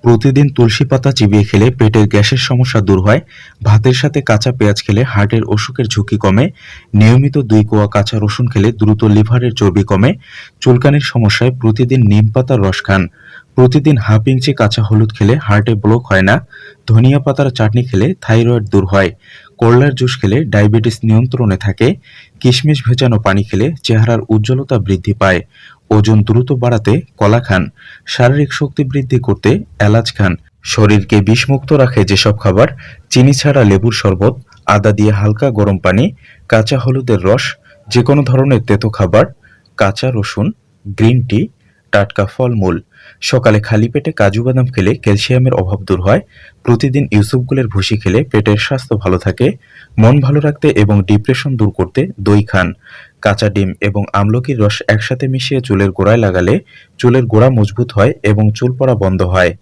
প্রতিদিন তুলসী পাতা চিবিয়ে খেলে পেটের গ্যাসের সমস্যা দূর হয়। ভাতের সাথে কাঁচা পেঁয়াজ খেলে হার্টের অসুখের ঝুঁকি কমে। নিয়মিত 2 কোয়া কাঁচা রসুন খেলে দ্রুত লিভারের চর্বি কমে। চুলকানির সমস্যায় প্রতিদিন নিম পাতার রস খান। প্রতিদিন হাফ ইঞ্চি কাঁচা হলুদ খেলে হার্টে ব্লক হয় না। ধনিয়া পাতার চাটনি খেলে থাইরয়েড দূর হয়। করলার জুস খেলে ডায়াবেটিস নিয়ন্ত্রণে থাকে। কিশমিশ ভেজানো পানি খেলে চেহারার উজ্জ্বলতা বৃদ্ধি পায়। ওজন দ্রুত বাড়াতে কলা খান। শারীরিক শক্তি বৃদ্ধি করতে এলাচ খান। শরীরকে বিষমুক্ত রাখে যেসব খাবার: চিনি ছাড়া লেবুর শরবত, আদা দিয়ে হালকা গরম পানি, কাঁচা হলুদের রস, যে কোনো ধরনের তেতো খাবার, কাঁচা রসুন, গ্রিন টি, টাটকা ফলমূল। সকালে খালি পেটে কাজু বাদাম খেলে ক্যালসিয়ামের অভাব দূর হয়। প্রতিদিন ইউসুফগুলের ভুসি খেলে পেটের স্বাস্থ্য ভালো থাকে। মন ভালো রাখতে এবং ডিপ্রেশন দূর করতে দই খান। কাঁচা ডিম এবং আমলকির রস একসাথে মিশিয়ে চুলের গোড়ায় লাগালে চুলের গোড়া মজবুত হয় এবং চুল পড়া বন্ধ হয়।